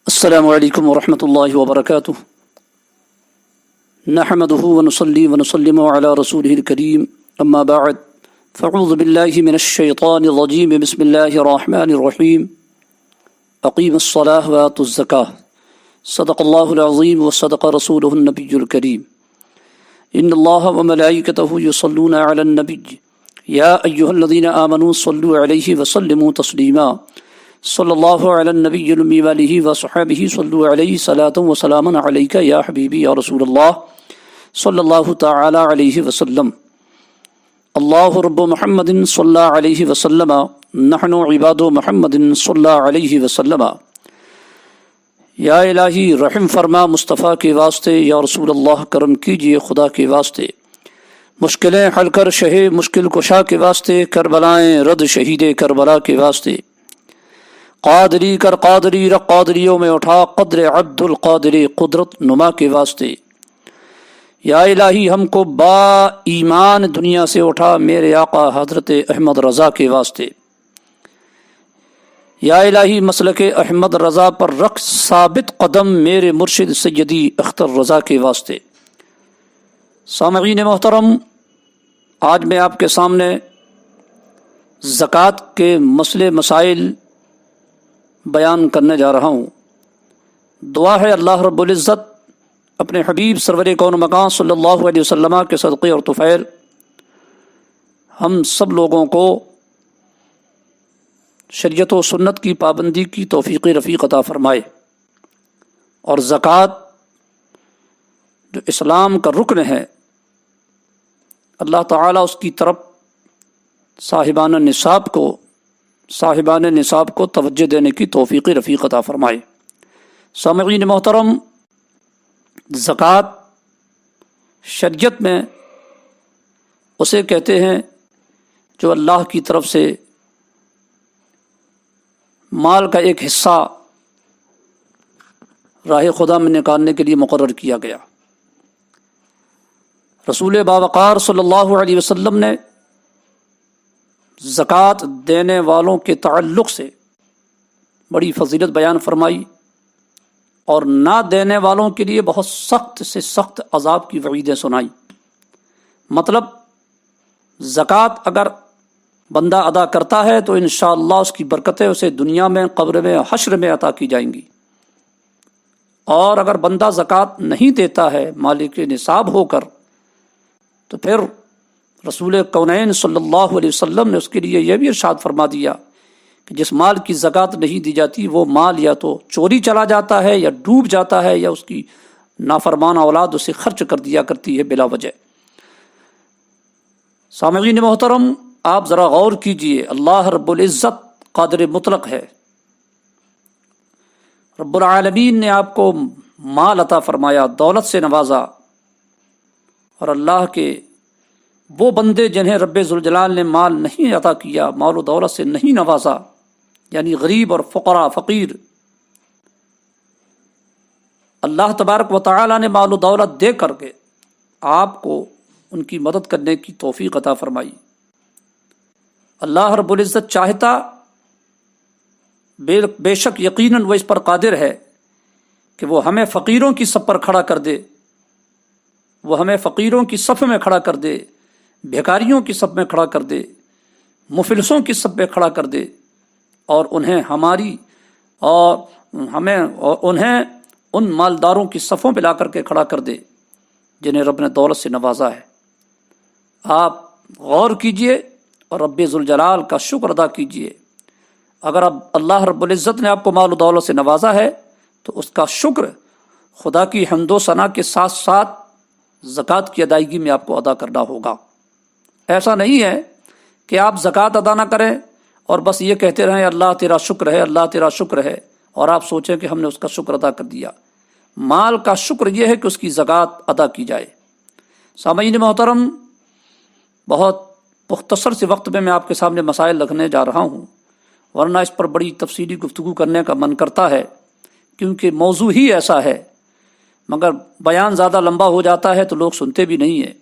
السلام علیکم ورحمۃ اللہ وبرکاتہ نحمده ونصلي ونسلم على رسوله الكريم اما بعد فاعوذ بالله من الشیطان الرجیم بسم اللہ الرحمن الرحیم اقیم الصلاة وآتوا الزکاة صدق اللہ العظیم وصدق رسوله النبی الکریم ان اللہ وملائکته یصلون علی النبی یا ایہا الذین آمنوا صلوا علیہ وسلموا تسلیما صلی اللہ علی النبی الامی وآلہ وصحبہ صلوا علیہ صلاۃ و سلام علیک یا حبیبی یا رسول اللہ صلی اللہ تعالی علیہ وسلم اللہ رب محمد صلی اللہ علیہ وسلم نحن عباد محمد صلی اللہ علیہ وسلم یا الہی رحم فرما مصطفیٰ کے واسطے، یا رسول اللہ کرم کیجئے خدا کے واسطے، مشکلیں حل کر شہ مشکل کشا کے واسطے، کربلائیں رد شہید کربلا کے واسطے، قادری کر قادری رق قادریوں میں اٹھا قدر عبد القادر قدرت نما کے واسطے، یا الہی ہم کو با ایمان دنیا سے اٹھا میرے آقا حضرت احمد رضا کے واسطے، یا الہی مسلک احمد رضا پر رکھ ثابت قدم میرے مرشد سیدی اختر رضا کے واسطے۔ سامعین محترم، آج میں آپ کے سامنے زکوٰۃ کے مسئلے مسائل بیان کرنے جا رہا ہوں۔ دعا ہے اللہ رب العزت اپنے حبیب سرور کون مکان صلی اللہ علیہ وسلم کے صدقے اور طفیل ہم سب لوگوں کو شریعت و سنت کی پابندی کی توفیق رفیق عطا فرمائے، اور زکوٰۃ جو اسلام کا رکن ہے اللہ تعالیٰ اس کی طرف صاحبان نصاب کو توجہ دینے کی توفیق رفیق عطا فرمائے۔ سامعین محترم، زکوٰۃ شریعت میں اسے کہتے ہیں جو اللہ کی طرف سے مال کا ایک حصہ راہ خدا میں نکالنے کے لیے مقرر کیا گیا۔ رسول باوقار صلی اللہ علیہ وسلم نے زکوٰۃ دینے والوں کے تعلق سے بڑی فضیلت بیان فرمائی، اور نہ دینے والوں کے لیے بہت سخت سے سخت عذاب کی وعیدیں سنائی۔ مطلب زکوٰۃ اگر بندہ ادا کرتا ہے تو انشاءاللہ اس کی برکتیں اسے دنیا میں، قبر میں، حشر میں عطا کی جائیں گی، اور اگر بندہ زکوٰۃ نہیں دیتا ہے مالک نصاب ہو کر تو پھر رسول کونین صلی اللہ علیہ وسلم نے اس کے لیے یہ بھی ارشاد فرما دیا کہ جس مال کی زکوٰۃ نہیں دی جاتی وہ مال یا تو چوری چلا جاتا ہے، یا ڈوب جاتا ہے، یا اس کی نافرمان اولاد اسے خرچ کر دیا کرتی ہے بلا وجہ۔ سامعین محترم، آپ ذرا غور کیجئے، اللہ رب العزت قادر مطلق ہے، رب العالمین نے آپ کو مال عطا فرمایا، دولت سے نوازا، اور اللہ کے وہ بندے جنہیں رب ذوالجلال نے مال نہیں عطا کیا، مال و دولت سے نہیں نوازا، یعنی غریب اور فقراء فقیر، اللہ تبارک و تعالی نے مال و دولت دے کر کے آپ کو ان کی مدد کرنے کی توفیق عطا فرمائی۔ اللہ رب العزت چاہتا بے شک یقیناً وہ اس پر قادر ہے کہ وہ ہمیں فقیروں کی صف پر کھڑا کر دے، وہ ہمیں فقیروں کی صف میں کھڑا کر دے، بھیکاریوں کی صف میں کھڑا کر دے، مفلسوں کی صف میں کھڑا کر دے، اور انہیں انہیں ان مالداروں کی صفوں پہ لا کر کے کھڑا کر دے جنہیں رب نے دولت سے نوازا ہے۔ آپ غور کیجئے اور رب ذوالجلال کا شکر ادا کیجئے۔ اگر اب اللہ رب العزت نے آپ کو مال و دولت سے نوازا ہے تو اس کا شکر خدا کی حمد و ثنا کے ساتھ ساتھ زکوٰۃ کی ادائیگی میں آپ کو ادا کرنا ہوگا۔ ایسا نہیں ہے کہ آپ زکوٰۃ ادا نہ کریں اور بس یہ کہتے رہیں اللہ تیرا شکر ہے، اللہ تیرا شکر ہے، اور آپ سوچیں کہ ہم نے اس کا شکر ادا کر دیا۔ مال کا شکر یہ ہے کہ اس کی زکوٰۃ ادا کی جائے۔ سامعین محترم، بہت مختصر سے وقت میں آپ کے سامنے مسائل رکھنے جا رہا ہوں، ورنہ اس پر بڑی تفصیلی گفتگو کرنے کا من کرتا ہے کیونکہ موضوع ہی ایسا ہے، مگر بیان زیادہ لمبا ہو جاتا ہے تو لوگ سنتے بھی نہیں ہیں۔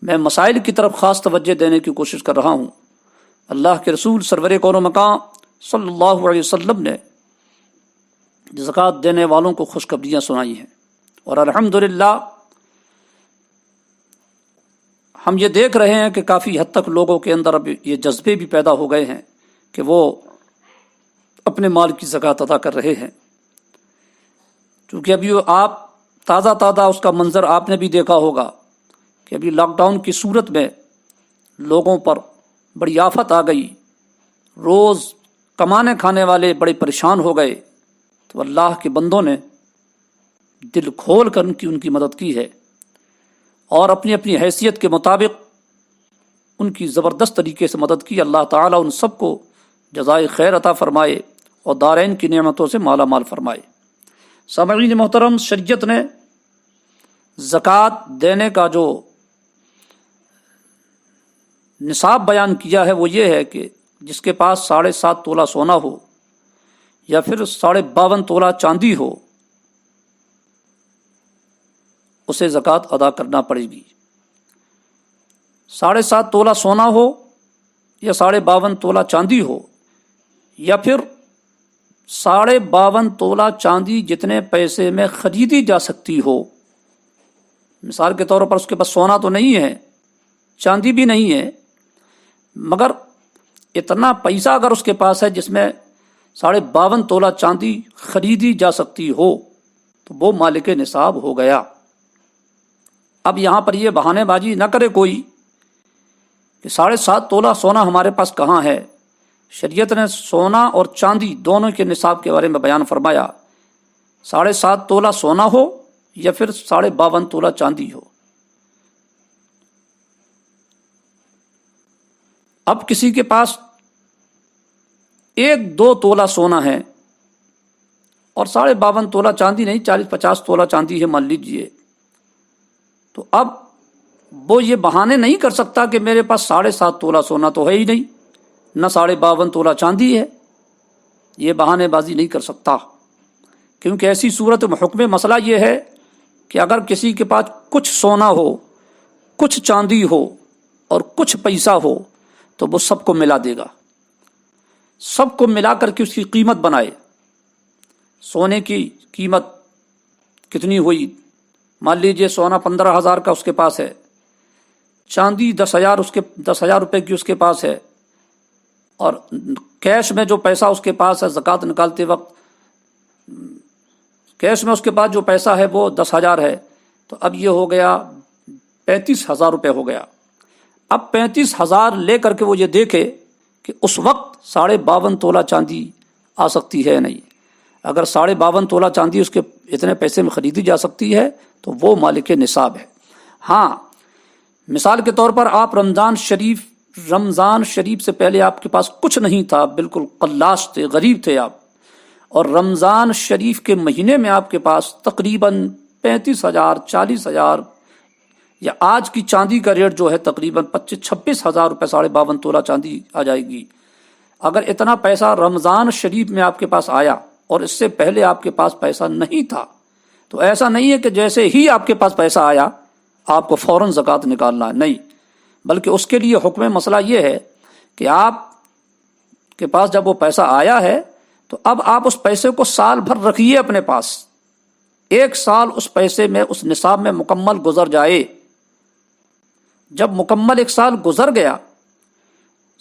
میں مسائل کی طرف خاص توجہ دینے کی کوشش کر رہا ہوں۔ اللہ کے رسول سرور کون و مکان صلی اللہ علیہ وسلم نے زکوٰۃ دینے والوں کو خوشخبریاں سنائی ہیں، اور الحمدللہ ہم یہ دیکھ رہے ہیں کہ کافی حد تک لوگوں کے اندر اب یہ جذبے بھی پیدا ہو گئے ہیں کہ وہ اپنے مال کی زکوٰۃ ادا کر رہے ہیں۔ چونکہ ابھی آپ تازہ اس کا منظر آپ نے بھی دیکھا ہوگا کہ ابھی لاک ڈاؤن کی صورت میں لوگوں پر بڑی آفت آ گئی، روز کمانے کھانے والے بڑے پریشان ہو گئے، تو اللہ کے بندوں نے دل کھول کر ان کی مدد کی ہے، اور اپنی اپنی حیثیت کے مطابق ان کی زبردست طریقے سے مدد کی۔ اللہ تعالیٰ ان سب کو جزائے خیر عطا فرمائے اور دارین کی نعمتوں سے مالا مال فرمائے۔ سامعین محترم، شریعت نے زکوٰۃ دینے کا جو نصاب بیان کیا ہے وہ یہ ہے کہ جس کے پاس 7.5 تولہ سونا ہو یا پھر 52.5 تولہ چاندی ہو، اسے زکوٰۃ ادا کرنا پڑے گی۔ 7.5 تولہ سونا ہو یا 52.5 تولہ چاندی ہو، یا پھر 52.5 تولہ چاندی جتنے پیسے میں خریدی جا سکتی ہو۔ مثال کے طور پر اس کے پاس سونا تو نہیں ہے، چاندی بھی نہیں ہے، مگر اتنا پیسہ اگر اس کے پاس ہے جس میں 52.5 تولہ چاندی خریدی جا سکتی ہو، تو وہ مالک نصاب ہو گیا۔ اب یہاں پر یہ بہانے بازی نہ کرے کوئی کہ 7.5 تولہ سونا ہمارے پاس کہاں ہے۔ شریعت نے سونا اور چاندی دونوں کے نصاب کے بارے میں بیان فرمایا، 7.5 تولہ سونا ہو یا پھر 52.5 تولہ چاندی ہو۔ اب کسی کے پاس 1-2 تولہ سونا ہے اور 52.5 تولہ چاندی نہیں، 40-50 تولہ چاندی ہے مان لیجیے، تو اب وہ یہ بہانے نہیں کر سکتا کہ میرے پاس 7.5 تولہ سونا تو ہے ہی نہیں، نہ 52.5 تولہ چاندی ہے۔ یہ بہانے بازی نہیں کر سکتا، کیونکہ ایسی صورت میں حکم مسئلہ یہ ہے کہ اگر کسی کے پاس کچھ سونا ہو، کچھ چاندی ہو اور کچھ پیسہ ہو تو وہ سب کو ملا دے گا، سب کو ملا کر کے اس کی قیمت بنائے۔ سونے کی قیمت کتنی ہوئی؟ مان لیجئے سونا 15,000 کا اس کے پاس ہے، چاندی 10,000 روپے کی اس کے پاس ہے، اور کیش میں جو پیسہ اس کے پاس ہے زکوٰۃ نکالتے وقت کیش میں اس کے پاس جو پیسہ ہے وہ 10,000 ہے، تو اب یہ ہو گیا 35,000 روپے ہو گیا۔ اب 35,000 لے کر کے وہ یہ دیکھے کہ اس وقت 52.5 تولہ چاندی آ سکتی ہے نہیں۔ اگر 52.5 تولہ چاندی اس کے اتنے پیسے میں خریدی جا سکتی ہے تو وہ مالک نصاب ہے۔ ہاں، مثال کے طور پر آپ رمضان شریف سے پہلے آپ کے پاس کچھ نہیں تھا، بالکل قلاش تھے، غریب تھے آپ، اور رمضان شریف کے مہینے میں آپ کے پاس تقریباً 35,000 40,000 یا آج کی چاندی کا ریٹ جو ہے تقریباً 25,000-26,000 روپے 52.5 تولہ چاندی آ جائے گی۔ اگر اتنا پیسہ رمضان شریف میں آپ کے پاس آیا اور اس سے پہلے آپ کے پاس پیسہ نہیں تھا، تو ایسا نہیں ہے کہ جیسے ہی آپ کے پاس پیسہ آیا آپ کو فوراً زکوٰۃ نکالنا ہے، نہیں، بلکہ اس کے لیے حکم مسئلہ یہ ہے کہ آپ کے پاس جب وہ پیسہ آیا ہے تو اب آپ اس پیسے کو سال بھر رکھیے اپنے پاس، 1 سال اس پیسے میں اس نصاب میں مکمل گزر جائے۔ جب مکمل 1 سال گزر گیا،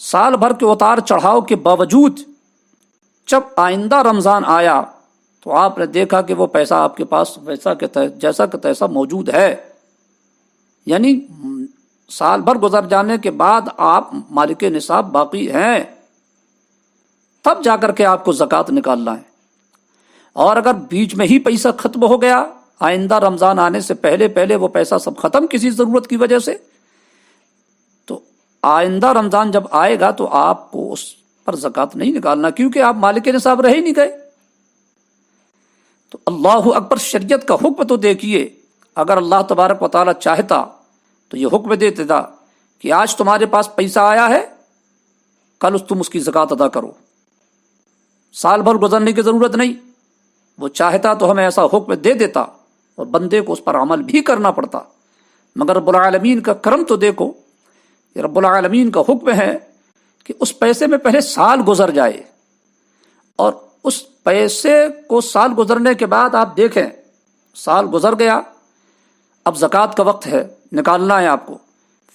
سال بھر کے اتار چڑھاؤ کے باوجود جب آئندہ رمضان آیا تو آپ نے دیکھا کہ وہ پیسہ آپ کے پاس جیسا کہ تیسا موجود ہے، یعنی سال بھر گزر جانے کے بعد آپ مالک نصاب باقی ہیں، تب جا کر کے آپ کو زکوٰۃ نکالنا ہے۔ اور اگر بیچ میں ہی پیسہ ختم ہو گیا، آئندہ رمضان آنے سے پہلے وہ پیسہ سب ختم کسی ضرورت کی وجہ سے، تو آئندہ رمضان جب آئے گا تو آپ کو اس پر زکوٰۃ نہیں نکالنا، کیونکہ آپ مالک نصاب رہ ہی نہیں گئے۔ تو اللہ اکبر، شریعت کا حکم تو دیکھیے، اگر اللہ تبارک و تعالیٰ چاہتا تو یہ حکم دے دیتا کہ آج تمہارے پاس پیسہ آیا ہے، کل تم اس کی زکوٰۃ ادا کرو، سال بھر گزرنے کی ضرورت نہیں۔ وہ چاہتا تو ہمیں ایسا حکم دے دیتا اور بندے کو اس پر عمل بھی کرنا پڑتا، مگر رب العالمین کا کرم تو دیکھو، یہ رب العالمین کا حکم ہے کہ اس پیسے میں پہلے سال گزر جائے اور اس پیسے کو سال گزرنے کے بعد آپ دیکھیں، سال گزر گیا، اب زکوٰۃ کا وقت ہے، نکالنا ہے آپ کو،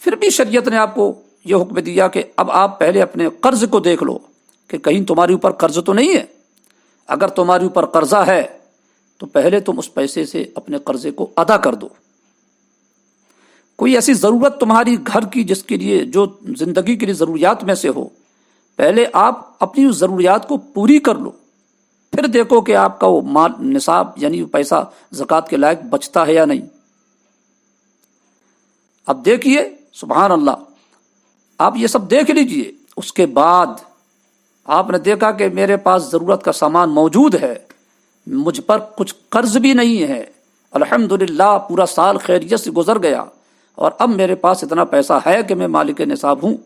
پھر بھی شریعت نے آپ کو یہ حکم دیا کہ اب آپ پہلے اپنے قرض کو دیکھ لو کہ کہیں تمہارے اوپر قرض تو نہیں ہے۔ اگر تمہارے اوپر قرضہ ہے تو پہلے تم اس پیسے سے اپنے قرضے کو ادا کر دو۔ کوئی ایسی ضرورت تمہاری گھر کی جس کے لیے، جو زندگی کے لیے ضروریات میں سے ہو، پہلے آپ اپنی اس ضروریات کو پوری کر لو، پھر دیکھو کہ آپ کا وہ مال نصاب یعنی وہ پیسہ زکوٰۃ کے لائق بچتا ہے یا نہیں۔ اب دیکھیے، سبحان اللہ، آپ یہ سب دیکھ لیجئے، اس کے بعد آپ نے دیکھا کہ میرے پاس ضرورت کا سامان موجود ہے، مجھ پر کچھ قرض بھی نہیں ہے، الحمدللہ پورا سال خیریت سے گزر گیا، اور اب میرے پاس اتنا پیسہ ہے کہ میں مالک نصاب ہوں۔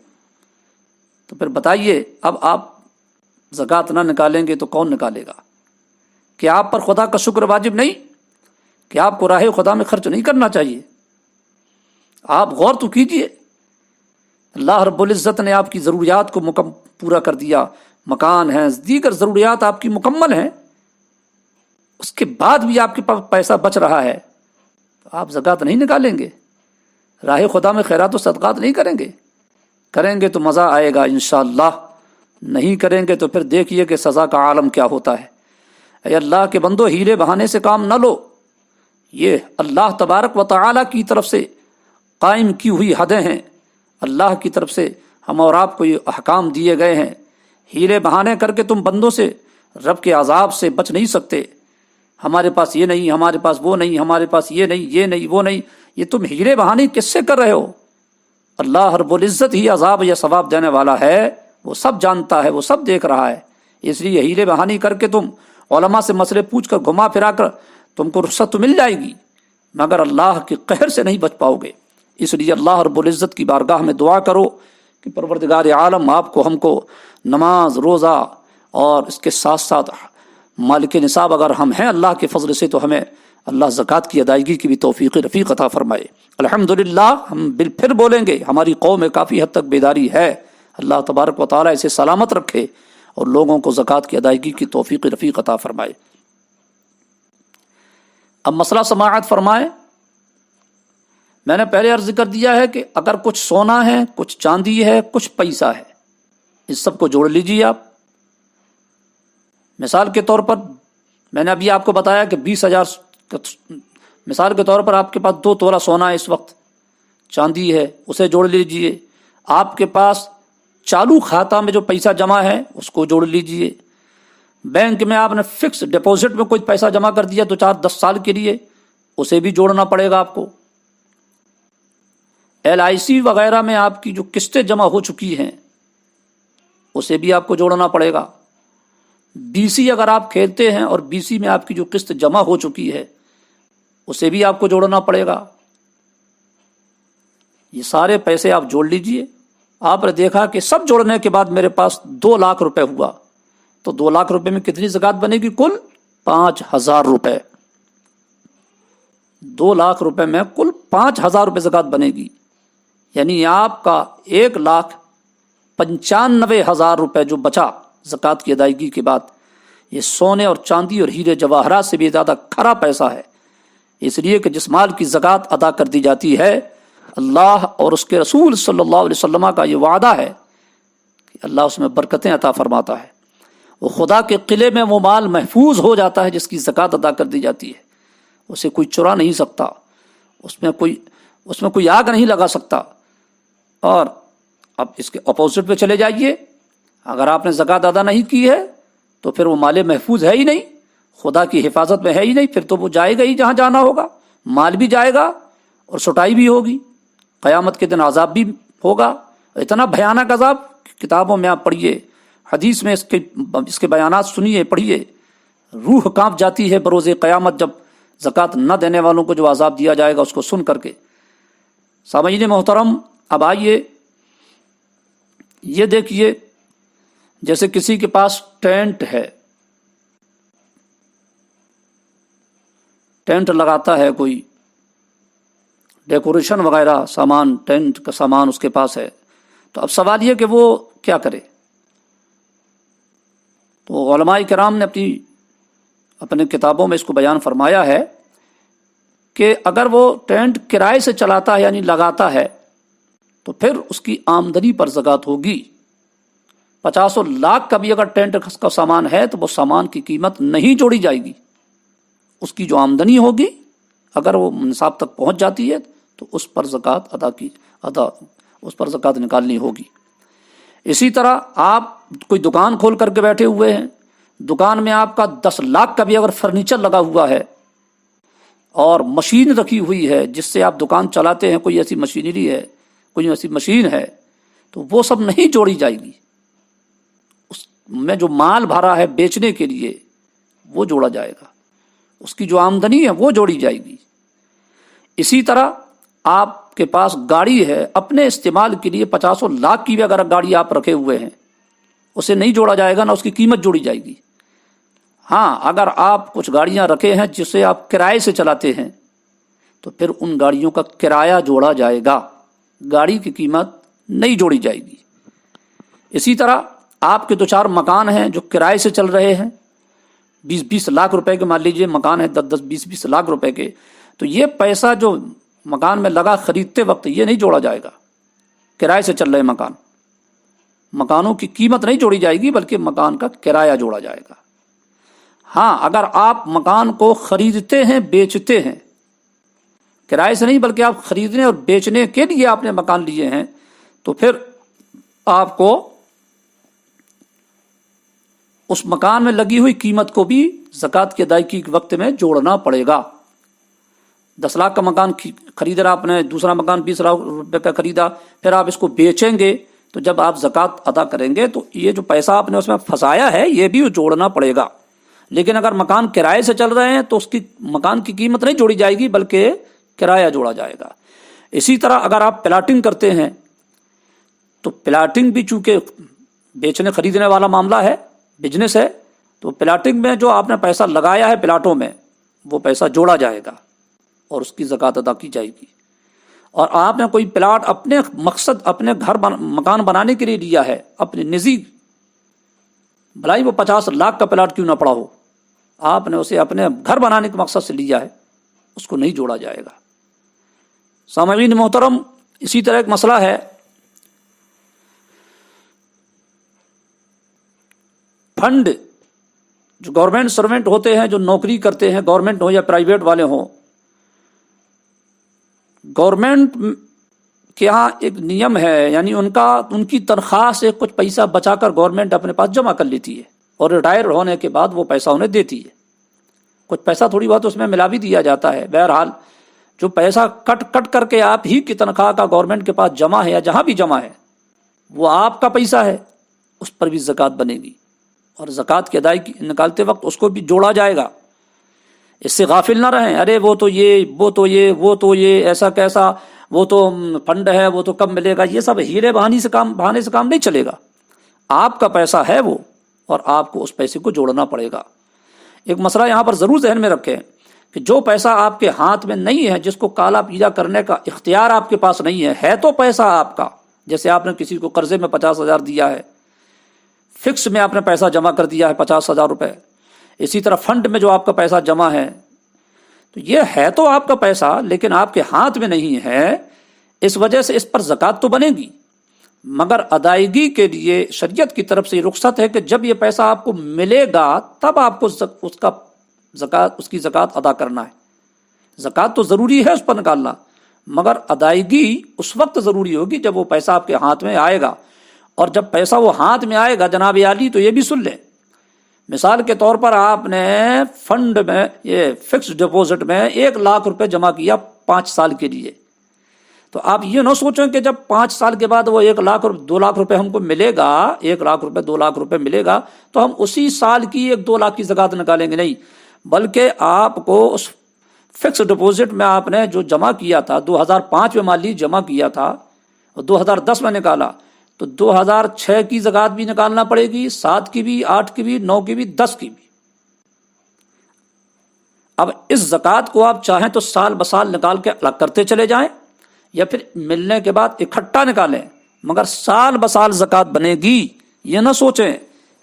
تو پھر بتائیے، اب آپ زکوٰۃ نہ نکالیں گے تو کون نکالے گا؟ کہ آپ پر خدا کا شکر واجب نہیں؟ کہ آپ کو راہ خدا میں خرچ نہیں کرنا چاہیے؟ آپ غور تو کیجئے، اللہ رب العزت نے آپ کی ضروریات کو پورا کر دیا، مکان ہیں، دیگر ضروریات آپ کی مکمل ہیں، اس کے بعد بھی آپ کے پاس پیسہ بچ رہا ہے، تو آپ زکوٰۃ نہیں نکالیں گے؟ راہ خدا میں خیرات و صدقات نہیں کریں گے؟ کریں گے تو مزہ آئے گا انشاءاللہ، نہیں کریں گے تو پھر دیکھیے کہ سزا کا عالم کیا ہوتا ہے۔ اے اللہ کے بندو، ہیلے بہانے سے کام نہ لو، یہ اللہ تبارک و تعالی کی طرف سے قائم کی ہوئی حدیں ہیں، اللہ کی طرف سے ہم اور آپ کو یہ احکام دیے گئے ہیں۔ ہیلے بہانے کر کے تم بندوں سے رب کے عذاب سے بچ نہیں سکتے۔ ہمارے پاس یہ نہیں، ہمارے پاس وہ نہیں، ہمارے پاس یہ نہیں، یہ نہیں، وہ نہیں، یہ تم ہیلے بہانے کس سے کر رہے ہو؟ اللہ رب العزت ہی عذاب یا ثواب دینے والا ہے، وہ سب جانتا ہے، وہ سب دیکھ رہا ہے۔ اس لیے ہیلے بہانی کر کے تم علماء سے مسئلے پوچھ کر گھما پھرا کر تم کو رخصت تو مل جائے گی، مگر اللہ کے قہر سے نہیں بچ پاؤ گے۔ اس لیے اللہ رب العزت کی بارگاہ میں دعا کرو کہ پروردگار عالم آپ کو، ہم کو نماز، روزہ اور اس کے ساتھ ساتھ مالک نصاب اگر ہم ہیں اللہ کے فضل سے، تو ہمیں اللہ زکوٰۃ کی ادائیگی کی بھی توفیق رفیق عطا فرمائے۔ الحمدللہ، ہم پھر بولیں گے، ہماری قوم میں کافی حد تک بیداری ہے، اللہ تبارک و تعالیٰ اسے سلامت رکھے اور لوگوں کو زکوٰۃ کی ادائیگی کی توفیق رفیق عطا فرمائے۔ اب مسئلہ سماعت فرمائے۔ میں نے پہلے عرض کر دیا ہے کہ اگر کچھ سونا ہے، کچھ چاندی ہے، کچھ پیسہ ہے، اس سب کو جوڑ لیجیے آپ۔ مثال کے طور پر میں نے ابھی آپ کو بتایا کہ 20,000، مثال کے طور پر آپ کے پاس 2 تولہ سونا ہے اس وقت، چاندی ہے، اسے جوڑ لیجئے۔ آپ کے پاس چالو کھاتہ میں جو پیسہ جمع ہے اس کو جوڑ لیجئے۔ بینک میں آپ نے فکس ڈپوزٹ میں کوئی پیسہ جمع کر دیا 2-4-10 سال کے لیے، اسے بھی جوڑنا پڑے گا آپ کو۔ LIC وغیرہ میں آپ کی جو قسطیں جمع ہو چکی ہیں اسے بھی آپ کو جوڑنا پڑے گا۔ BC اگر آپ کھیلتے ہیں اور BC میں آپ کی جو قسط جمع ہو چکی ہے اسے بھی آپ کو جوڑنا پڑے گا۔ یہ سارے پیسے آپ جوڑ لیجئے۔ آپ نے دیکھا کہ سب جوڑنے کے بعد میرے پاس 2 لاکھ روپے ہوا، تو 2 لاکھ روپے میں کتنی زکوٰۃ بنے گی؟ کل 5,000 روپے۔ 2 لاکھ روپے میں کل 5,000 روپے زکوٰۃ بنے گی، یعنی آپ کا 1,95,000 روپے جو بچا زکوٰۃ کی ادائیگی کے بعد، یہ سونے اور چاندی اور ہیرے جواہرات سے بھی زیادہ کھرا پیسہ ہے۔ اس لیے کہ جس مال کی زکوٰۃ ادا کر دی جاتی ہے، اللہ اور اس کے رسول صلی اللہ علیہ وسلم کا یہ وعدہ ہے کہ اللہ اس میں برکتیں عطا فرماتا ہے۔ وہ خدا کے قلعے میں وہ مال محفوظ ہو جاتا ہے جس کی زکوٰۃ ادا کر دی جاتی ہے، اسے کوئی چرا نہیں سکتا، اس میں کوئی آگ نہیں لگا سکتا۔ اور اب اس کے اپوزٹ پہ چلے جائیے، اگر آپ نے زکوٰۃ ادا نہیں کی ہے تو پھر وہ مال محفوظ ہے ہی نہیں، خدا کی حفاظت میں ہے ہی نہیں، پھر تو وہ جائے گا ہی جہاں جانا ہوگا، مال بھی جائے گا اور سٹائی بھی ہوگی، قیامت کے دن عذاب بھی ہوگا، اتنا بھیانک عذاب۔ کتابوں میں آپ پڑھیے، حدیث میں اس کے بیانات سنیے، پڑھیے، روح کانپ جاتی ہے بروز قیامت جب زکوٰۃ نہ دینے والوں کو جو عذاب دیا جائے گا اس کو سن کر کے۔ سامعین محترم، اب آئیے یہ دیکھیے، جیسے کسی کے پاس ٹینٹ ہے، ٹینٹ لگاتا ہے، کوئی ڈیکوریشن وغیرہ سامان، ٹینٹ کا سامان اس کے پاس ہے، تو اب سوال یہ کہ وہ کیا کرے؟ تو علماء کرام نے اپنی اپنے کتابوں میں اس کو بیان فرمایا ہے کہ اگر وہ ٹینٹ کرائے سے چلاتا ہے یعنی لگاتا ہے تو پھر اس کی آمدنی پر زکوٰۃ ہوگی۔ 50 لاکھ کا بھی اگر ٹینٹ کا سامان ہے تو وہ سامان کی قیمت نہیں جوڑی جائے گی، اس کی جو آمدنی ہوگی اگر وہ نصاب تک پہنچ جاتی ہے تو اس پر زکوٰۃ اس پر زکوٰۃ نکالنی ہوگی۔ اسی طرح آپ کوئی دکان کھول کر کے بیٹھے ہوئے ہیں، دکان میں آپ کا 10 لاکھ کا بھی اگر فرنیچر لگا ہوا ہے اور مشین رکھی ہوئی ہے جس سے آپ دکان چلاتے ہیں، کوئی ایسی مشینری ہے، کوئی ایسی مشین ہے، تو وہ سب نہیں جوڑی جائے گی۔ اس میں جو مال بھرا ہے بیچنے کے لیے وہ جوڑا جائے گا، اس کی جو آمدنی ہے وہ جوڑی جائے گی۔ اسی طرح آپ کے پاس گاڑی ہے، اپنے استعمال کے لیے 50 لاکھ کی بھی اگر گاڑی آپ رکھے ہوئے ہیں، اسے نہیں جوڑا جائے گا، نہ اس کی قیمت جوڑی جائے گی۔ ہاں، اگر آپ کچھ گاڑیاں رکھے ہیں جسے آپ کرائے سے چلاتے ہیں تو پھر ان گاڑیوں کا کرایہ جوڑا جائے گا، گاڑی کی قیمت نہیں جوڑی جائے گی۔ اسی طرح آپ کے 2-4 مکان ہیں جو کرائے سے چل رہے ہیں، 20-20 لاکھ روپے کے مان لیجئے مکان ہے، 10-10 20-20 لاکھ روپے کے، تو یہ پیسہ جو مکان میں لگا خریدتے وقت یہ نہیں جوڑا جائے گا۔ کرائے سے چل رہے مکانوں کی قیمت نہیں جوڑی جائے گی بلکہ مکان کا کرایہ جوڑا جائے گا۔ ہاں، اگر آپ مکان کو خریدتے ہیں بیچتے ہیں، کرائے سے نہیں بلکہ آپ خریدنے اور بیچنے کے لیے آپ نے مکان لیے ہیں، تو پھر آپ کو اس مکان میں لگی ہوئی قیمت کو بھی زکوٰۃ کی ادائیگی کے وقت میں جوڑنا پڑے گا۔ 10 لاکھ کا مکان خریدا آپ نے، دوسرا مکان 20 لاکھ روپے کا خریدا، پھر آپ اس کو بیچیں گے تو جب آپ زکوٰۃ ادا کریں گے تو یہ جو پیسہ آپ نے اس میں پھنسایا ہے یہ بھی جوڑنا پڑے گا۔ لیکن اگر مکان کرائے سے چل رہے ہیں تو اس کی مکان کی قیمت نہیں جوڑی جائے گی بلکہ کرایہ جوڑا جائے گا۔ اسی طرح اگر آپ پلاٹنگ کرتے ہیں تو پلاٹنگ بھی چونکہ بیچنے خریدنے والا معاملہ ہے، بزنس ہے، تو پلاٹنگ میں جو آپ نے پیسہ لگایا ہے پلاٹوں میں وہ پیسہ جوڑا جائے گا اور اس کی زکوٰۃ ادا کی جائے گی۔ اور آپ نے کوئی پلاٹ اپنے مقصد اپنے مکان بنانے کے لیے لیا ہے، اپنے نجی، بھلائی وہ 50 لاکھ کا پلاٹ کیوں نہ پڑا ہو، آپ نے اسے اپنے گھر بنانے کے مقصد سے لیا ہے، اس کو نہیں جوڑا جائے گا۔ سامعین محترم، اسی طرح ایک مسئلہ ہے، فنڈ جو گورنمنٹ سروینٹ ہوتے ہیں، جو نوکری کرتے ہیں، گورنمنٹ ہو یا پرائیویٹ والے ہوں، گورنمنٹ کے یہاں ایک نیم ہے، یعنی ان کی تنخواہ سے کچھ پیسہ بچا کر گورنمنٹ اپنے پاس جمع کر لیتی ہے اور ریٹائر ہونے کے بعد وہ پیسہ انہیں دیتی ہے۔ کچھ پیسہ تھوڑی بہت اس میں ملا بھی دیا جاتا ہے۔ بہرحال جو پیسہ کٹ کر کے آپ ہی کی تنخواہ کا گورنمنٹ کے پاس جمع ہے یا جہاں بھی جمع ہے وہ آپ کا پیسہ ہے، اس پر بھی زکوٰۃ بنے گی اور زکوٰۃ کی ادائیگی نکالتے وقت اس کو بھی جوڑا جائے گا۔ اس سے غافل نہ رہیں، ارے وہ تو یہ ایسا کیسا، وہ تو فنڈ ہے، وہ تو کب ملے گا، یہ سب ہیلے بہانے سے کام نہیں چلے گا۔ آپ کا پیسہ ہے وہ اور آپ کو اس پیسے کو جوڑنا پڑے گا۔ ایک مسئلہ یہاں پر ضرور ذہن میں رکھیں کہ جو پیسہ آپ کے ہاتھ میں نہیں ہے، جس کو کالا پیلا کرنے کا اختیار آپ کے پاس نہیں ہے تو پیسہ آپ کا، جیسے آپ نے کسی کو قرضے میں 50,000 دیا ہے، فکس میں آپ نے پیسہ جمع کر دیا ہے 50,000 روپے، اسی طرح فنڈ میں جو آپ کا پیسہ جمع ہے، تو یہ ہے تو آپ کا پیسہ لیکن آپ کے ہاتھ میں نہیں ہے، اس وجہ سے اس پر زکوٰۃ تو بنے گی، مگر ادائیگی کے لیے شریعت کی طرف سے یہ رخصت ہے کہ جب یہ پیسہ آپ کو ملے گا تب آپ کو اس کی زکوٰۃ ادا کرنا ہے۔ زکوٰۃ تو ضروری ہے اس پر نکالنا، مگر ادائیگی اس وقت ضروری ہوگی جب وہ پیسہ آپ کے ہاتھ میں آئے گا۔ اور جب پیسہ وہ ہاتھ میں آئے گا جناب عالی تو یہ بھی سن لیں، مثال کے طور پر آپ نے فنڈ میں یہ فکس ڈپوزٹ میں 1 لاکھ روپے جمع کیا 5 سال کے لیے، تو آپ یہ نہ سوچیں کہ جب 5 سال کے بعد وہ 1 لاکھ اور 2 لاکھ روپے ہم کو ملے گا، 1 لاکھ روپے 2 لاکھ روپے ملے گا تو ہم اسی سال کی 1-2 لاکھ کی زکوٰۃ نکالیں گے، نہیں، بلکہ آپ کو اس فکس ڈپوزٹ میں آپ نے جو جمع کیا تھا 2005 میں مان لی جمع کیا تھا اور 2010 میں نکالا تو 2006 کی زکوٰۃ بھی نکالنا پڑے گی، 7 کی بھی، 8 کی بھی، 9 کی بھی، 10 کی بھی۔ اب اس زکوٰۃ کو آپ چاہیں تو سال بسال نکال کے الگ کرتے چلے جائیں یا پھر ملنے کے بعد اکٹھا نکالیں، مگر سال بسال زکوٰۃ بنے گی۔ یہ نہ سوچیں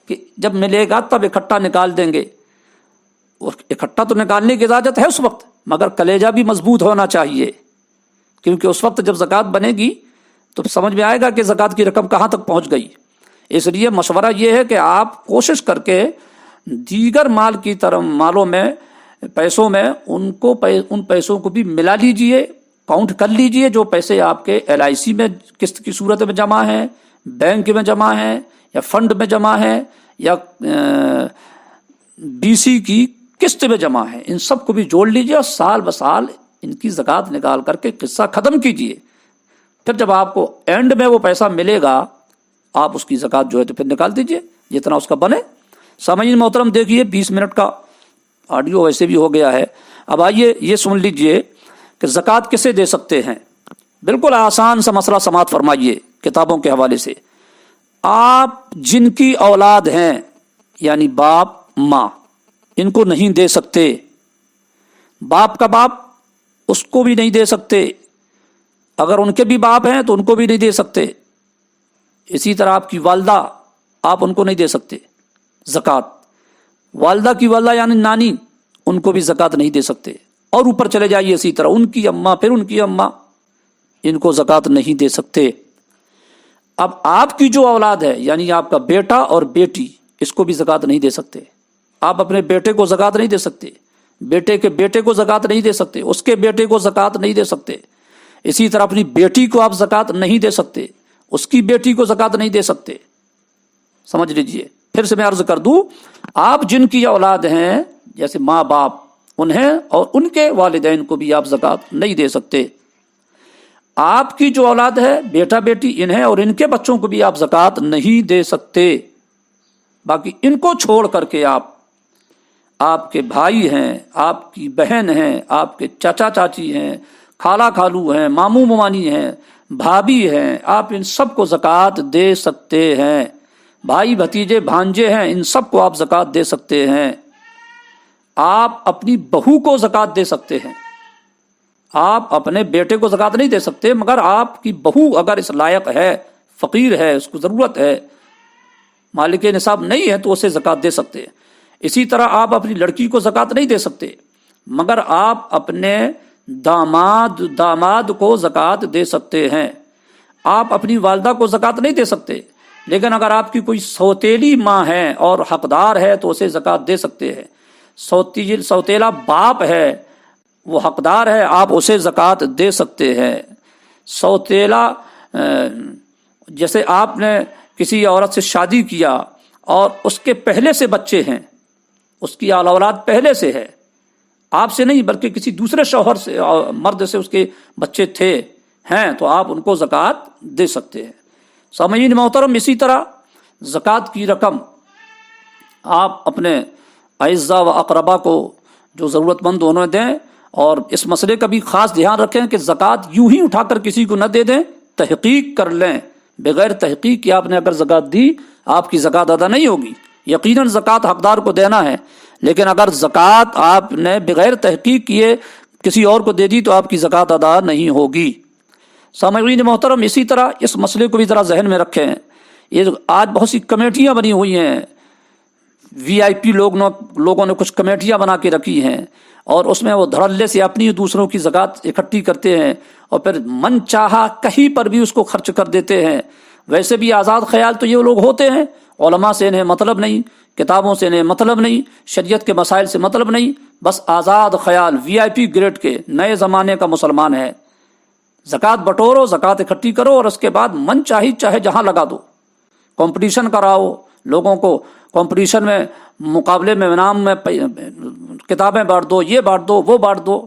کہ جب ملے گا تب اکٹھا نکال دیں گے، اکٹھا تو نکالنے کی اجازت ہے اس وقت، مگر کلیجہ بھی مضبوط ہونا چاہیے، کیونکہ اس وقت جب زکوٰۃ بنے گی تو سمجھ میں آئے گا کہ زکوٰۃ کی رقم کہاں تک پہنچ گئی۔ اس لیے مشورہ یہ ہے کہ آپ کوشش کر کے دیگر مال کی طرح مالوں میں پیسوں میں ان پیسوں کو بھی ملا لیجئے، کاؤنٹ کر لیجئے، جو پیسے آپ کے LIC میں قسط کی صورت میں جمع ہیں، بینک میں جمع ہیں، یا فنڈ میں جمع ہیں، یا BC کی قسط میں جمع ہے، ان سب کو بھی جوڑ لیجئے اور سال بسال ان کی زکوٰۃ نکال کر کے قصہ ختم کیجئے۔ پھر جب آپ کو اینڈ میں وہ پیسہ ملے گا آپ اس کی زکوٰۃ جو ہے تو پھر نکال دیجئے جتنا اس کا بنے۔ سامعین محترم دیکھیے 20 منٹ کا آڈیو ویسے بھی ہو گیا ہے، اب آئیے یہ سن لیجئے کہ زکوٰۃ کسے دے سکتے ہیں۔ بالکل آسان سا مسئلہ سماعت فرمائیے کتابوں کے حوالے سے۔ آپ جن کی اولاد ہیں یعنی باپ ماں، ان کو نہیں دے سکتے، باپ کا باپ اس کو بھی نہیں دے سکتے، اگر ان کے بھی باپ ہیں تو ان کو بھی نہیں دے سکتے۔ اسی طرح آپ کی والدہ، آپ ان کو نہیں دے سکتے زکوٰۃ، والدہ کی والدہ یعنی نانی، ان کو بھی زکوٰۃ نہیں دے سکتے، اور اوپر چلے جائیے اسی طرح ان کی اماں، پھر ان کی اماں، ان کو زکوٰۃ نہیں دے سکتے۔ اب آپ کی جو اولاد ہے یعنی آپ کا بیٹا اور بیٹی، اس کو بھی زکوٰۃ نہیں دے سکتے۔ آپ اپنے بیٹے کو زکوٰۃ نہیں دے سکتے، بیٹے کے بیٹے کو زکوٰۃ نہیں دے سکتے، اس کے بیٹے کو زکوٰۃ نہیں دے سکتے۔ اسی طرح اپنی بیٹی کو آپ زکوٰۃ نہیں دے سکتے، اس کی بیٹی کو زکوٰۃ نہیں دے سکتے۔ سمجھ لیجئے، پھر سے میں عرض کر دوں، آپ جن کی اولاد ہیں جیسے ماں باپ، انہیں اور ان کے والدین کو بھی آپ زکوٰۃ نہیں دے سکتے۔ آپ کی جو اولاد ہے بیٹا بیٹی، انہیں اور ان کے بچوں کو بھی آپ زکوٰۃ نہیں دے سکتے۔ باقی ان کو چھوڑ کر کے آپ کے بھائی ہیں، آپ کی بہن ہیں، آپ کے چاچا چاچی ہیں، خالہ خالو ہیں، ماموں ممانی ہیں، بھابھی ہیں، آپ ان سب کو زکوٰۃ دے سکتے ہیں۔ بھائی بھتیجے بھانجے ہیں، ان سب کو آپ زکوٰۃ دے سکتے ہیں۔ آپ اپنی بہو کو زکوٰۃ دے سکتے ہیں، آپ اپنے بیٹے کو زکوٰۃ نہیں دے سکتے، مگر آپ کی بہو اگر اس لائق ہے، فقیر ہے، اس کو ضرورت ہے، مالک نصاب نہیں ہے تو اسے زکوٰۃ دے سکتے ہیں۔ اسی طرح آپ اپنی لڑکی کو زکوٰۃ نہیں دے سکتے، مگر آپ اپنے داماد کو زکوٰۃ دے سکتے ہیں۔ آپ اپنی والدہ کو زکوٰۃ نہیں دے سکتے، لیکن اگر آپ کی کوئی سوتیلی ماں ہے اور حقدار ہے تو اسے زکوٰۃ دے سکتے ہیں۔ سوتیلا باپ ہے، وہ حقدار ہے، آپ اسے زکوٰۃ دے سکتے ہیں۔ سوتیلا جیسے آپ نے کسی عورت سے شادی کیا اور اس کے پہلے سے بچے ہیں، اس کی اولاد پہلے سے ہے، آپ سے نہیں بلکہ کسی دوسرے شوہر سے، مرد سے اس کے بچے ہیں، تو آپ ان کو زکوٰۃ دے سکتے ہیں۔ سامعین محترم، اسی طرح زکوٰۃ کی رقم آپ اپنے اعزاء و اقربا کو جو ضرورت مند انہیں دیں، اور اس مسئلے کا بھی خاص دھیان رکھیں کہ زکوٰۃ یوں ہی اٹھا کر کسی کو نہ دے دیں، تحقیق کر لیں۔ بغیر تحقیق کہ آپ نے اگر زکوٰۃ دی، آپ کی زکوٰۃ ادا نہیں ہوگی۔ یقیناً زکوٰۃ حقدار کو دینا ہے، لیکن اگر زکوٰۃ آپ نے بغیر تحقیق کیے کسی اور کو دے دی تو آپ کی زکوٰۃ ادا نہیں ہوگی۔ سامعین محترم، اسی طرح اس مسئلے کو بھی ذرا ذہن میں رکھیں۔ یہ آج بہت سی کمیٹیاں بنی ہوئی ہیں، VIP لوگوں نے کچھ کمیٹیاں بنا کے رکھی ہیں، اور اس میں وہ دھڑلے سے اپنی دوسروں کی زکوٰۃ اکٹھی کرتے ہیں، اور پھر من چاہا کہیں پر بھی اس کو خرچ کر دیتے ہیں۔ ویسے بھی آزاد خیال تو یہ لوگ ہوتے ہیں، علماء سے انہیں مطلب نہیں، کتابوں سے انہیں مطلب نہیں، شریعت کے مسائل سے مطلب نہیں، بس آزاد خیال VIP گریڈ کے نئے زمانے کا مسلمان ہے۔ زکوٰۃ بٹورو، زکوٰۃ اکٹھی کرو، اور اس کے بعد من چاہے جہاں لگا دو، کمپٹیشن کراؤ لوگوں کو، کمپٹیشن میں مقابلے میں انعام میں کتابیں بانٹ دو، یہ بانٹ دو، وہ بانٹ دو۔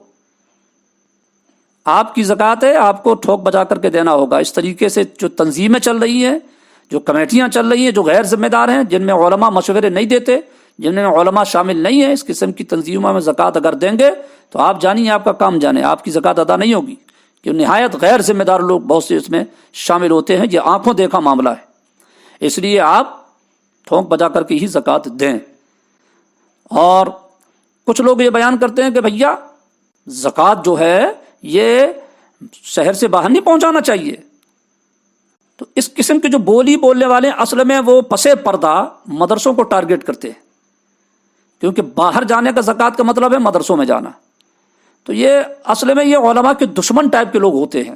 آپ کی زکوٰۃ ہے، آپ کو ٹھوک بجا کر کے دینا ہوگا۔ اس طریقے سے جو تنظیمیں چل رہی ہیں، جو کمیٹیاں چل رہی ہیں، جو غیر ذمہ دار ہیں، جن میں علماء مشورے نہیں دیتے، جن میں علماء شامل نہیں ہیں، اس قسم کی تنظیموں میں زکوٰۃ اگر دیں گے تو آپ جانیے آپ کا کام جانے، آپ کی زکوٰۃ ادا نہیں ہوگی، کہ نہایت غیر ذمہ دار لوگ بہت سے اس میں شامل ہوتے ہیں۔ یہ آنکھوں دیکھا معاملہ ہے، اس لیے آپ ٹھونک بجا کر کے ہی زکوٰۃ دیں۔ اور کچھ لوگ یہ بیان کرتے ہیں کہ بھیا زکوٰۃ جو ہے یہ شہر سے باہر نہیں پہنچانا چاہیے، تو اس قسم کے جو بولی بولنے والے اصل میں وہ پس پردہ مدرسوں کو ٹارگٹ کرتے ہیں، کیونکہ باہر جانے کا زکوٰۃ کا مطلب ہے مدرسوں میں جانا. تو یہ اصل میں یہ علماء کے دشمن ٹائپ کے لوگ ہوتے ہیں،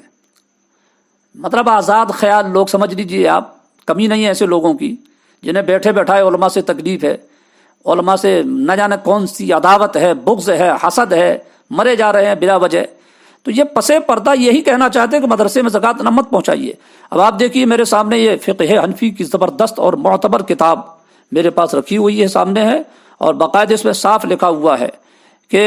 مطلب آزاد خیال لوگ سمجھ لیجیے آپ. کمی نہیں ہے ایسے لوگوں کی جنہیں بیٹھے بیٹھائے علماء سے تکلیف ہے، علماء سے نہ جانے کون سی عداوت ہے، بغض ہے، حسد ہے، مرے جا رہے ہیں بلا وجہ. تو یہ پسے پردہ یہی کہنا چاہتے ہیں کہ مدرسے میں زکوٰۃ نہ مت پہنچائیے. اب آپ دیکھیے میرے سامنے یہ فقہ حنفی کی زبردست اور معتبر کتاب میرے پاس رکھی ہوئی ہے، سامنے ہے، اور باقاعدہ اس میں صاف لکھا ہوا ہے کہ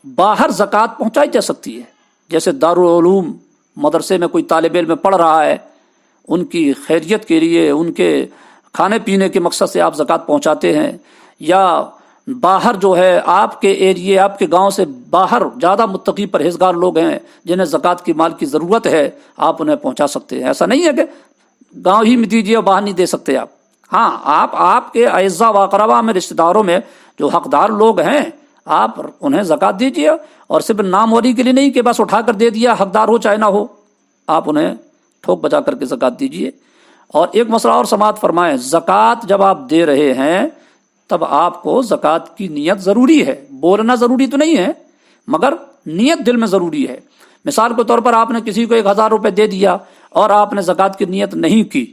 باہر زکوٰۃ پہنچائی جا سکتی ہے. جیسے دارالعلوم مدرسے میں کوئی طالب علم پڑھ رہا ہے، ان کی خیریت کے لیے، ان کے کھانے پینے کے مقصد سے آپ زکوٰۃ پہنچاتے ہیں، یا باہر جو ہے آپ کے ایریے، آپ کے گاؤں سے باہر زیادہ متقی پرہیزگار لوگ ہیں جنہیں زکوٰۃ کی مال کی ضرورت ہے، آپ انہیں پہنچا سکتے ہیں. ایسا نہیں ہے کہ گاؤں ہی میں دیجیے اور باہر نہیں دے سکتے آپ. ہاں، آپ کے اعزا و اقربا میں، رشتہ داروں میں جو حقدار لوگ ہیں، آپ انہیں زکوٰۃ دیجیے، اور صرف ناموری کے لیے نہیں کہ بس اٹھا کر دے دیا، حقدار ہو چاہے نہ ہو، آپ انہیں ٹھوک بجا کر کے زکوٰۃ دیجیے. اور ایک مسئلہ اور سماعت فرمائیں، زکوٰۃ جب آپ دے رہے ہیں تب آپ کو زکوٰۃ کی نیت ضروری ہے. بولنا ضروری تو نہیں ہے، مگر نیت دل میں ضروری ہے. مثال کے طور پر آپ نے کسی کو 1000 روپے دے دیا اور آپ نے زکوٰۃ کی نیت نہیں کی،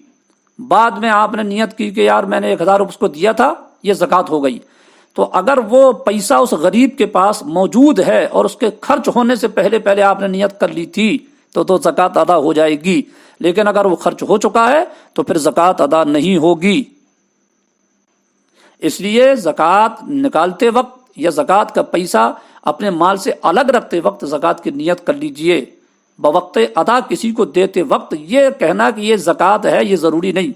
بعد میں آپ نے نیت کی کہ یار میں نے 1000 روپے اس کو دیا تھا، یہ زکوٰۃ ہو گئی. تو اگر وہ پیسہ اس غریب کے پاس موجود ہے اور اس کے خرچ ہونے سے پہلے آپ نے نیت کر لی تھی تو زکوٰۃ ادا ہو جائے گی. لیکن اگر وہ خرچ ہو چکا ہے تو پھر زکوٰۃ ادا نہیں ہوگی. اس لیے زکوٰۃ نکالتے وقت یا زکوٰۃ کا پیسہ اپنے مال سے الگ رکھتے وقت زکوٰۃ کی نیت کر لیجئے. بوقت ادا کسی کو دیتے وقت یہ کہنا کہ یہ زکوٰۃ ہے، یہ ضروری نہیں.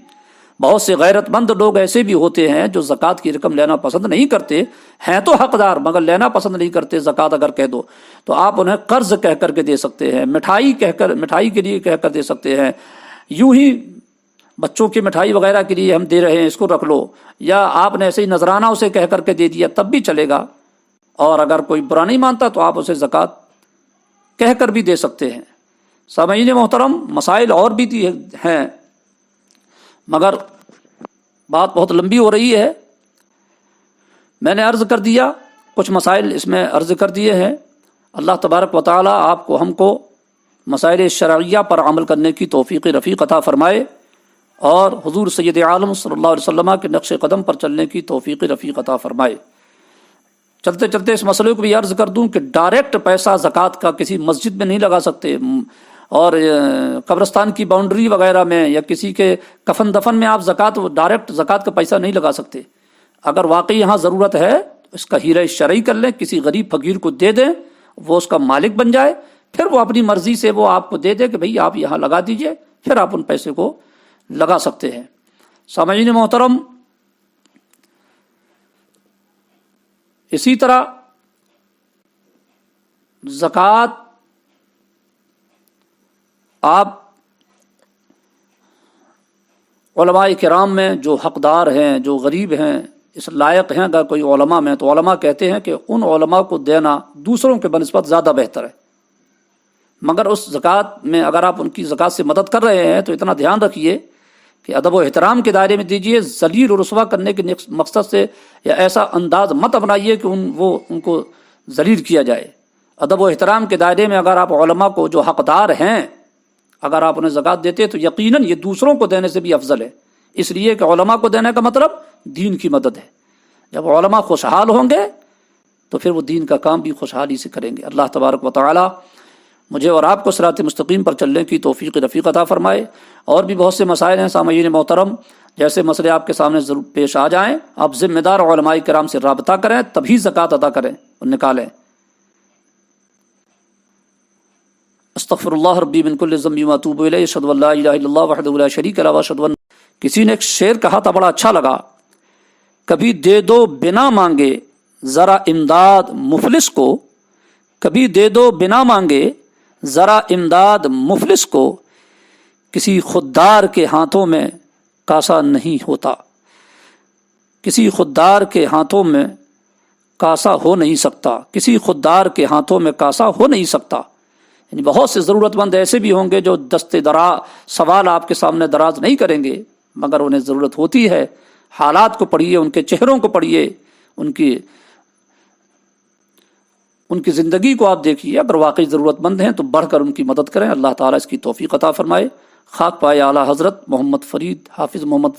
بہت سے غیرت مند لوگ ایسے بھی ہوتے ہیں جو زکوٰۃ کی رقم لینا پسند نہیں کرتے ہیں، تو حقدار مگر لینا پسند نہیں کرتے. زکوٰۃ اگر کہہ دو تو آپ انہیں قرض کہہ کر کے دے سکتے ہیں، مٹھائی کے لیے کہہ کر دے سکتے ہیں، یوں ہی بچوں کی مٹھائی وغیرہ کے لیے ہم دے رہے ہیں، اس کو رکھ لو، یا آپ نے ایسے ہی نذرانہ اسے کہہ کر کے دے دیا تب بھی چلے گا. اور اگر کوئی برا نہیں مانتا تو آپ اسے زکوٰۃ کہہ کر بھی دے سکتے ہیں. سامعین محترم، مسائل اور بھی ہیں مگر بات بہت لمبی ہو رہی ہے. میں نے عرض کر دیا، کچھ مسائل اس میں عرض کر دیے ہیں. اللہ تبارک و تعالی آپ کو ہم کو مسائل شرعیہ پر عمل کرنے کی توفیق رفیق عطا فرمائے، اور حضور سید عالم صلی اللہ علیہ وسلم کے نقش قدم پر چلنے کی توفیق رفیق عطا فرمائے. چلتے چلتے اس مسئلے کو بھی عرض کر دوں کہ ڈائریکٹ پیسہ زکوٰۃ کا کسی مسجد میں نہیں لگا سکتے، اور قبرستان کی باؤنڈری وغیرہ میں یا کسی کے کفن دفن میں آپ ڈائریکٹ زکوٰۃ کا پیسہ نہیں لگا سکتے. اگر واقعی یہاں ضرورت ہے تو اس کا ہیرہ شرعی کر لیں، کسی غریب فقیر کو دے دیں، وہ اس کا مالک بن جائے، پھر وہ اپنی مرضی سے وہ آپ کو دے دے کہ بھئی آپ یہاں لگا دیجئے، پھر آپ ان پیسے کو لگا سکتے ہیں. سامعین محترم، اسی طرح زکوٰۃ آپ علماء کرام میں جو حقدار ہیں، جو غریب ہیں، اس لائق ہیں اگر کوئی علماء میں، تو علماء کہتے ہیں کہ ان علماء کو دینا دوسروں کے بنسبت زیادہ بہتر ہے. مگر اس زکوٰۃ میں اگر آپ ان کی زکوٰۃ سے مدد کر رہے ہیں تو اتنا دھیان رکھیے کہ ادب و احترام کے دائرے میں دیجیے، ذلیل و رسوا کرنے کے مقصد سے یا ایسا انداز مت اپنائیے کہ ان کو ذلیل کیا جائے. ادب و احترام کے دائرے میں اگر آپ علماء کو جو حقدار ہیں اگر آپ انہیں زکوٰۃ دیتے تو یقیناً یہ دوسروں کو دینے سے بھی افضل ہے. اس لیے کہ علماء کو دینے کا مطلب دین کی مدد ہے. جب علماء خوشحال ہوں گے تو پھر وہ دین کا کام بھی خوشحالی سے کریں گے. اللہ تبارک و تعالی مجھے اور آپ کو صراط مستقیم پر چلنے کی توفیق رفیق عطا فرمائے. اور بھی بہت سے مسائل ہیں سامعین محترم، جیسے مسئلے آپ کے سامنے ضرور پیش آ جائیں، آپ ذمہ دار علماء کرام سے رابطہ کریں، تبھی زکوٰۃ ادا کریں اور نکالیں. استغفر اللہ ربی من کل ذنب و اتوب الیہ، اشہد ان لا الہ الا اللہ وحدہ لا شریک لہ واشہد ان. کسی نے ایک شعر کہا تھا، بڑا اچھا لگا، کبھی دے دو بنا مانگے ذرا امداد مفلس کو، کبھی دے دو بنا مانگے ذرا امداد مفلس کو، کسی خوددار کے ہاتھوں میں کاسا نہیں ہوتا، کسی خوددار کے ہاتھوں میں کاسا ہو نہیں سکتا، کسی خوددار کے ہاتھوں میں کاسا ہو نہیں سکتا. یعنی بہت سے ضرورت مند ایسے بھی ہوں گے جو دست دراز سوال آپ کے سامنے دراز نہیں کریں گے، مگر انہیں ضرورت ہوتی ہے حالات کو پڑھیے، ان کے چہروں کو پڑھیے، ان کی زندگی کو آپ دیکھیے. اگر واقعی ضرورت مند ہیں تو بڑھ کر ان کی مدد کریں. اللہ تعالیٰ اس کی توفیق عطا فرمائے. خاک پائے اعلیٰ حضرت محمد فرید، حافظ محمد فرید